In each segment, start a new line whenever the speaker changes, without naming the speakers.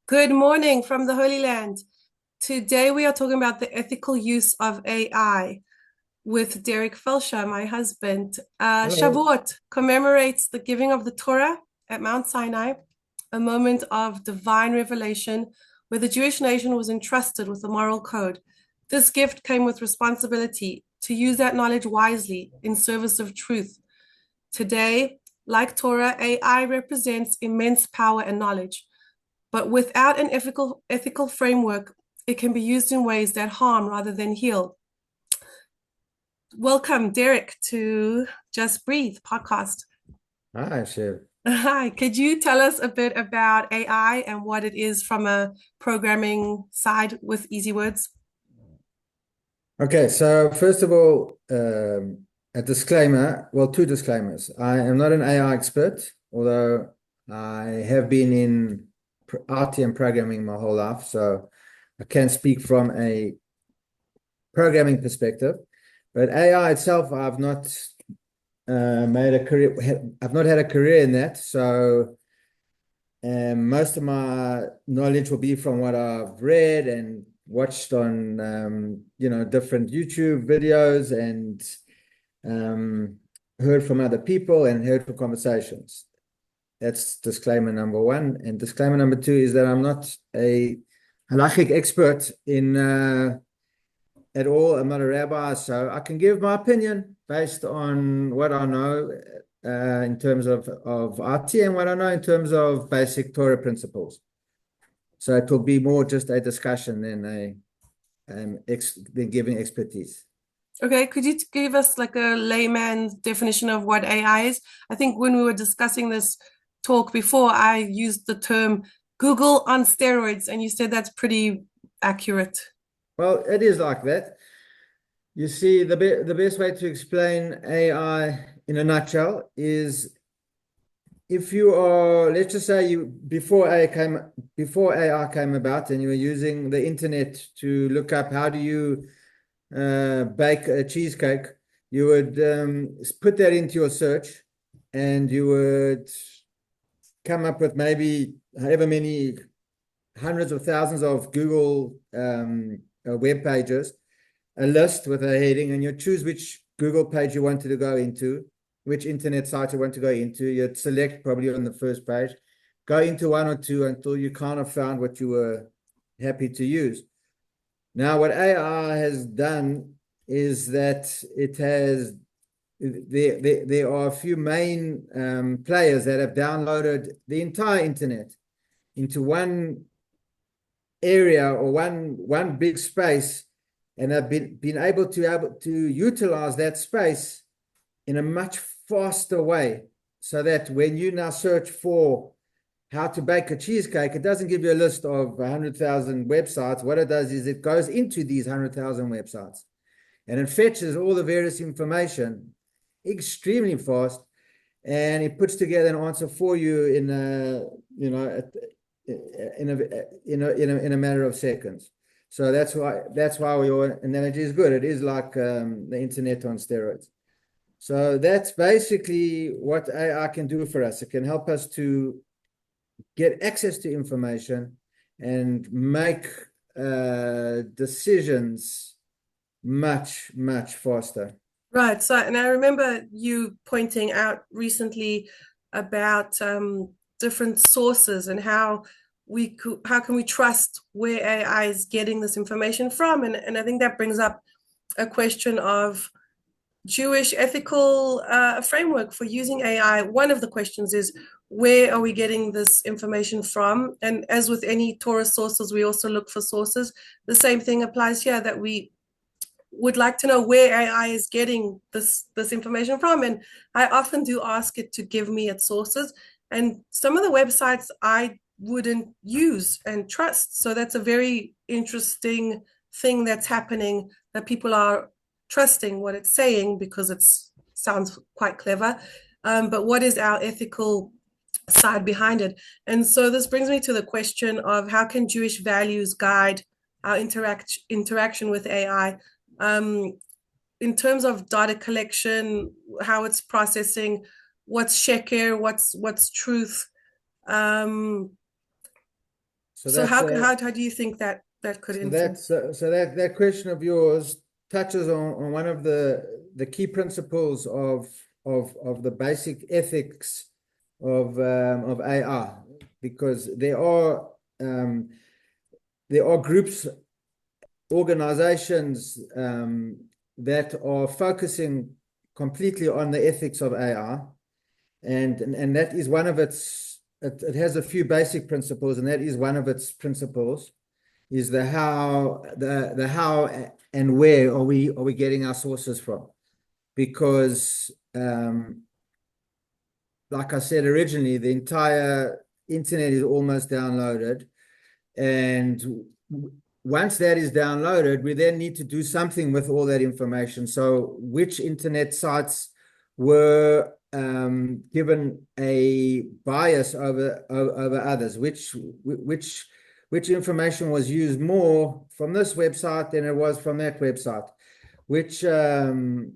Good morning from the Holy Land. Today we are talking about the ethical use of AI with Derek Felsher, my husband.
Hello.
Shavuot commemorates the giving of the Torah at Mount Sinai, a moment of divine revelation where the Jewish nation was entrusted with a moral code. This gift came with responsibility to use that knowledge wisely in service of truth. Today, like Torah, AI represents immense power and knowledge. But without an ethical framework, it can be used in ways that harm rather than heal. Welcome, Derek, to Just Breathe podcast.
Hi, Chef.
Hi, could you tell us a bit about AI and what it is from a programming side with easy words?
Okay, so first of all, a disclaimer, well, two disclaimers. I am not an AI expert, although I have been in IT and programming my whole life, so I can speak from a programming perspective. But AI itself, I've not made a career, I've not had a career in that, so most of my knowledge will be from what I've read and watched on, different YouTube videos and heard from other people and heard from conversations. That's disclaimer number one. And disclaimer number two is that I'm not a halachic expert in at all. I'm not a rabbi, so I can give my opinion based on what I know in terms of RT and what I know in terms of basic Torah principles. So it will be more just a discussion than giving expertise.
Okay, could you give us like a layman's definition of what AI is? I think when we were discussing this talk before, I used the term Google on steroids, and you said that's pretty accurate.
Well, it is like that. You see, the best way to explain AI in a nutshell is if you are, let's just say you before AI came about and you were using the internet to look up how do you bake a cheesecake, you would put that into your search and you would come up with maybe however many hundreds of thousands of Google web pages, a list with a heading, and you choose which Google page you wanted to go into, which internet site you want to go into. You'd select probably on the first page, go into one or two until you kind of found what you were happy to use. Now, what AI has done is that there are a few main players that have downloaded the entire internet into one area or one big space, and have been able to utilize that space in a much faster way, so that when you now search for how to bake a cheesecake, it doesn't give you a list of 100,000 websites. What it does is it goes into these 100,000 websites and it fetches all the various information extremely fast, and it puts together an answer for you in a matter of seconds. So that's why your analogy is good. It is like the internet on steroids. So that's basically what AI can do for us. It can help us to get access to information and make decisions much, much faster.
Right. So, and I remember you pointing out recently about different sources and how can we trust where AI is getting this information from? And I think that brings up a question of Jewish ethical framework for using AI. One of the questions is, where are we getting this information from? And as with any Torah sources, we also look for sources. The same thing applies here, that we would like to know where AI is getting this information from. And I often do ask it to give me its sources. And some of the websites I wouldn't use and trust. So that's a very interesting thing that's happening, that people are trusting what it's saying because it sounds quite clever. But what is our ethical side behind it? And so this brings me to the question of, how can Jewish values guide our interaction with AI? Um, in terms of data collection, how it's processing, what's sheker, what's truth. Um,
So
So
that's
how do you think that that could
so
influence?
that's so that question of yours touches on one of the key principles of the basic ethics of AI, because um, there are groups, organizations that are focusing completely on the ethics of AI, and that is one of its. It has a few basic principles, and that is one of its principles is the how and where are we getting our sources from? Because like I said originally, the entire internet is almost downloaded, and once that is downloaded, we then need to do something with all that information. So which internet sites were given a bias over others? Which information was used more from this website than it was from that website? Which so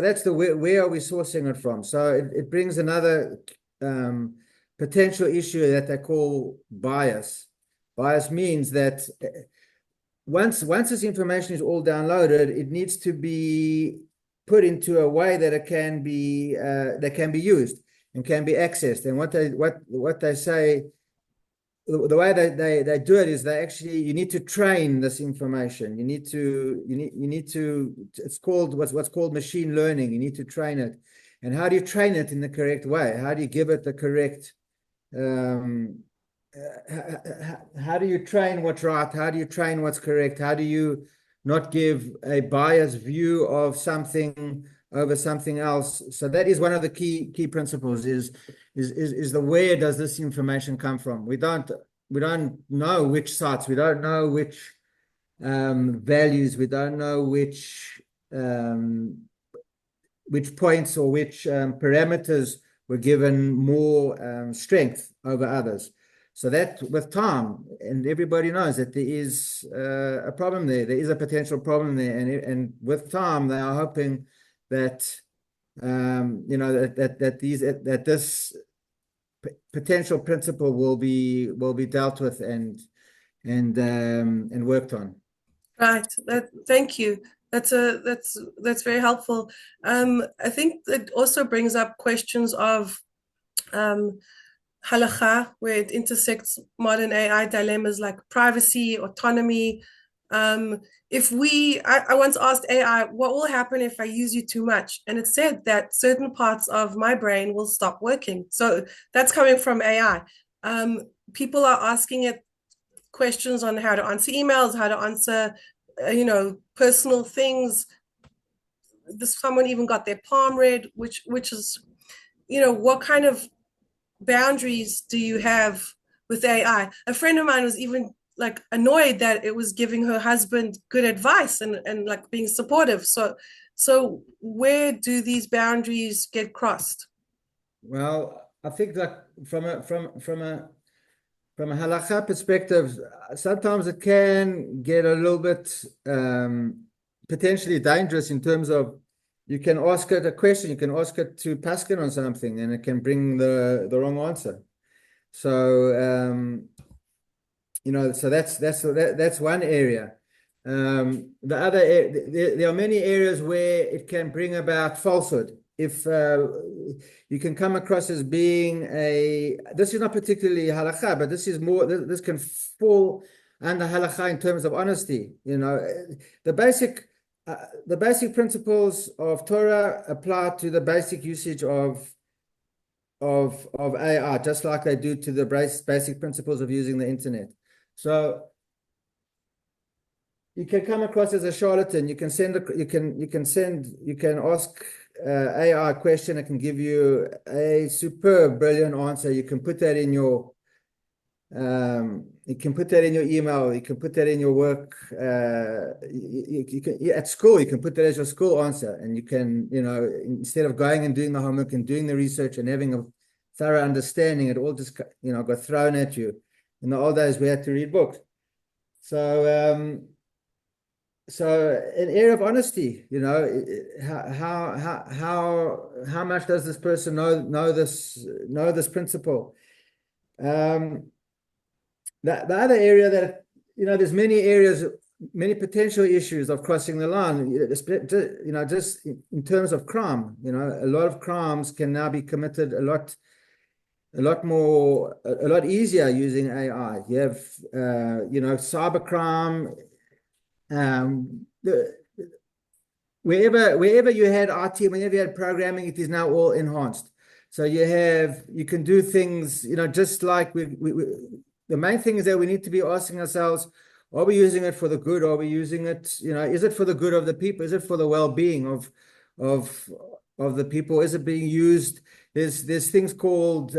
that's the where are we sourcing it from? So it brings another potential issue that they call bias. Bias means that once this information is all downloaded, it needs to be put into a way that it can be used and can be accessed. And what they say, the way they do it is they actually, you need to train this information. You need to it's called what's called machine learning. You need to train it. And how do you train it in the correct way? How do you give it the correct um, how do you train what's right? How do you train what's correct? How do you not give a biased view of something over something else? So that is one of the key principles is the where does this information come from? We don't know which sites, we don't know which values, we don't know which points or which parameters were given more strength over others. So that with time, and everybody knows that there is a problem there. There is a potential problem there, and with time, they are hoping that that this potential principle will be dealt with and worked on.
Right. Thank you. That's very helpful. I think it also brings up questions of um, halakha, where it intersects modern AI dilemmas like privacy, autonomy. Um, I once asked AI, what will happen if I use you too much? And it said that certain parts of my brain will stop working. So that's coming from AI. People are asking it questions on how to answer emails, how to answer, personal things. Someone even got their palm read, which is, what kind of boundaries do you have with AI? A friend of mine was even like annoyed that it was giving her husband good advice and like being supportive. So where do these boundaries get crossed?
Well, I think that from a halakha perspective, sometimes it can get a little bit potentially dangerous in terms of you can ask it a question, you can ask it to paskin on something, and it can bring the wrong answer. So so that's one area. The other, there are many areas where it can bring about falsehood. If you can come across as being this is not particularly halakha, but this is more, this can fall under halakha in terms of honesty. The basic, the basic principles of Torah apply to the basic usage of AI, just like they do to the basic principles of using the internet. So you can come across as a charlatan. You can ask AI a question. It can give you a superb, brilliant answer. You can put that in your email. You can put that in your work. At school, you can put that as your school answer, and you can, instead of going and doing the homework and doing the research and having a thorough understanding, it all just, got thrown at you. In the old days, we had to read books. So an air of honesty, how much does this person know this principle? the other area that, there's many areas, many potential issues of crossing the line, just in terms of crime, a lot of crimes can now be committed a lot easier using AI. You have, cybercrime, the, wherever you had RT, whenever you had programming, it is now all enhanced. So you can do things, just like the main thing is that we need to be asking ourselves, are we using it for the good? Are we using it, is it for the good of the people? Is it for the well-being of of the people? Is it being used? There's things called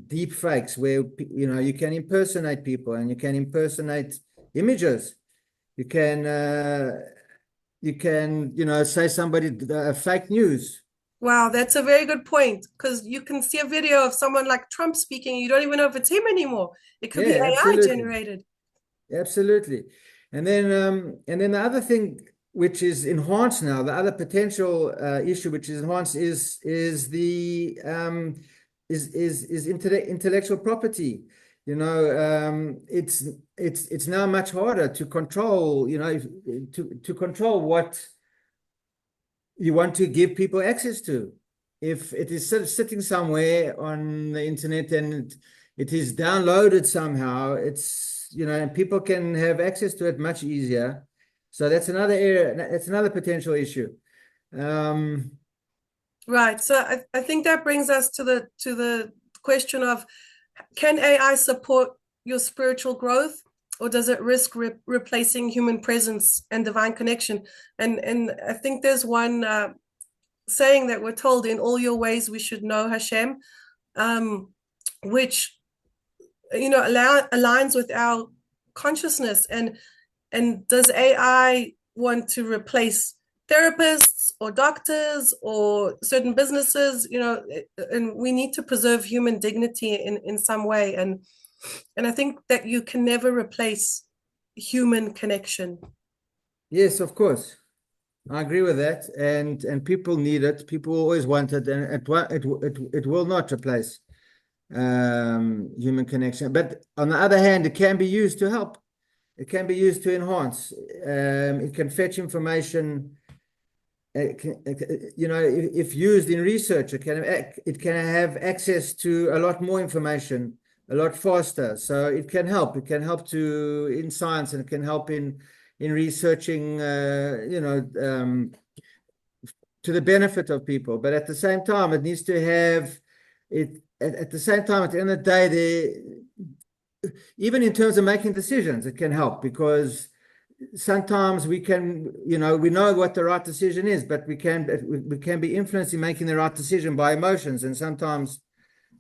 deep fakes where you can impersonate people and you can impersonate images. You can say somebody fake news.
Wow, that's a very good point because you can see a video of someone like Trump speaking, you don't even know if it's him anymore. It could be
Yeah,
AI
absolutely.
generated.
Absolutely. And then the other thing which is enhanced now, the other potential issue which is enhanced is the intellectual property. It's now much harder to control, to control what you want to give people access to. If it is sitting somewhere on the internet and it is downloaded somehow, and people can have access to it much easier. So that's another area, that's another potential issue. Um,
Right. So I think that brings us to the question of can AI support your spiritual growth or does it risk replacing human presence and divine connection? And I think there's one saying that we're told in all your ways we should know Hashem, um, which aligns with our consciousness. And does AI want to replace therapists or doctors or certain businesses? And we need to preserve human dignity in some way. And I think that you can never replace human connection.
yes, of course. I agree with that, and people need it. People always want it, and it will not replace human connection. But on the other hand, it can be used to help. It can be used to enhance. It can fetch information. If used in research, it can have access to a lot more information a lot faster. So it can help. It can help to in science, and it can help in researching. To the benefit of people. But at the same time, it needs to have it. At the same time, at the end of the day, even in terms of making decisions, it can help because sometimes we know what the right decision is, but we can be influenced in making the right decision by emotions, and sometimes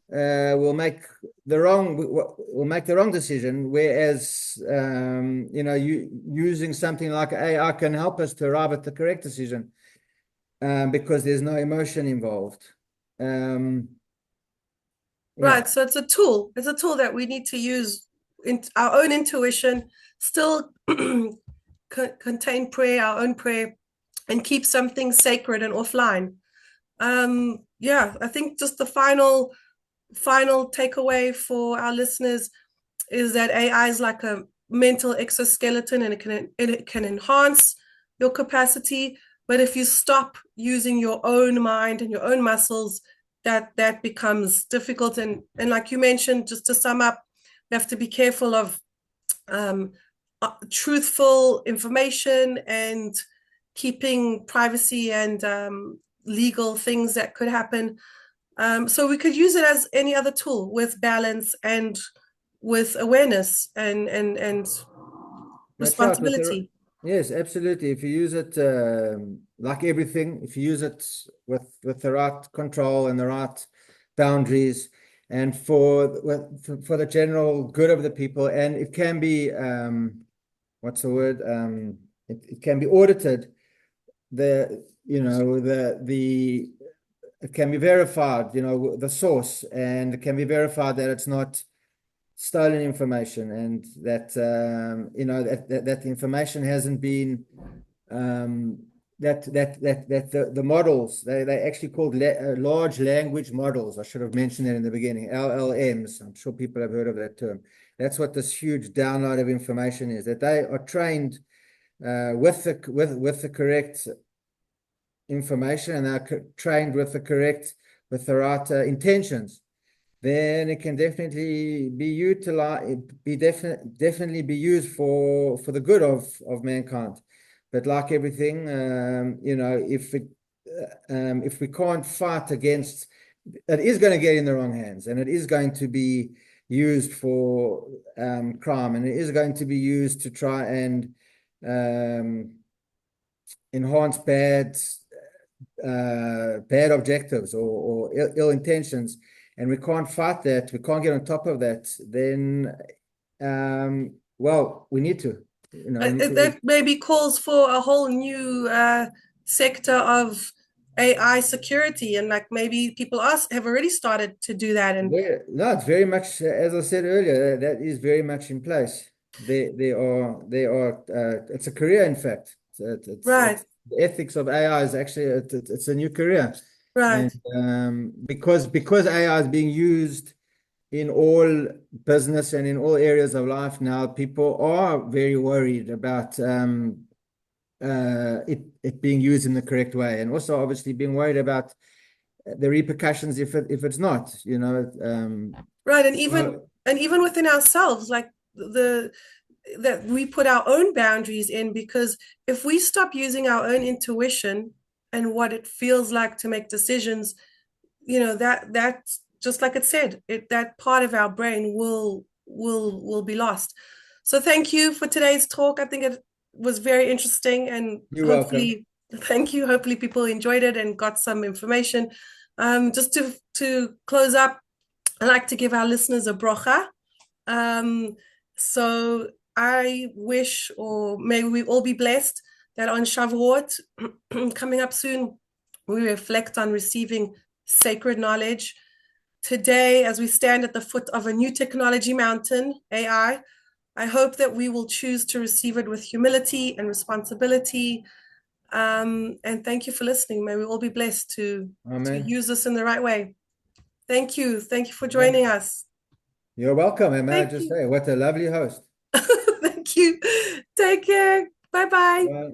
we'll make the wrong decision. Whereas using something like AI can help us to arrive at the correct decision because there's no emotion involved. Yeah.
Right. So it's a tool. It's a tool that we need to use in our own intuition, still contain prayer, our own prayer, and keep something sacred and offline. Yeah, I think just the final takeaway for our listeners is that AI is like a mental exoskeleton and it can enhance your capacity. But if you stop using your own mind and your own muscles, that becomes difficult. And like you mentioned, just to sum up, we have to be careful of um, truthful information and keeping privacy and legal things that could happen. So we could use it as any other tool with balance and with awareness and
That's right.
responsibility.
Yes, absolutely. If you use it like everything, if you use it with the right control and the right boundaries, and for the general good of the people, and it can be what's the word? It can be audited. The it can be verified. The source, and it can be verified that it's not stolen information, and that that the information hasn't been the models they actually called large language models. I should have mentioned that in the beginning. LLMs. I'm sure people have heard of that term. That's what this huge download of information is. That they are trained with the correct information, and they're trained with the right intentions, then it can definitely be utilized, definitely be used for the good of mankind. But like everything, if we can't fight against, it is going to get in the wrong hands, and it is going to be used for crime, and it is going to be used to try and um, enhance bad objectives or ill intentions, and we can't fight that, we can't get on top of that, then well, we need to, we need to.
That maybe calls for a whole new sector of AI security, and like maybe people have already started to do that. And
No, it's very much, as I said earlier, that is very much in place. It's a career, in fact.
right,
The ethics of AI is actually, it's a new career. And
right.
because AI is being used in all business and in all areas of life now, people are very worried about it being used in the correct way, and also obviously being worried about the repercussions if it's not,
Right,
so
and even within ourselves, like the that we put our own boundaries in, because if we stop using our own intuition and what it feels like to make decisions, that's just like it said, that part of our brain will be lost. So thank you for today's talk. I think it was very interesting, and
you're welcome.
hopefully, thank you. Hopefully, people enjoyed it and got some information. Just to close up, I like to give our listeners a brocha. Um, so I wish, or may we all be blessed, that on Shavuot, coming up soon, we reflect on receiving sacred knowledge. Today, as we stand at the foot of a new technology mountain, I hope that we will choose to receive it with humility and responsibility. And thank you for listening. May we all be blessed to
Amen.
use this in the right way. Thank you. Thank you for joining
Amen.
us.
You're welcome. And may I
Thank
just
you.
say, what a lovely host.
Thank you. Take care. Bye bye.
Bye.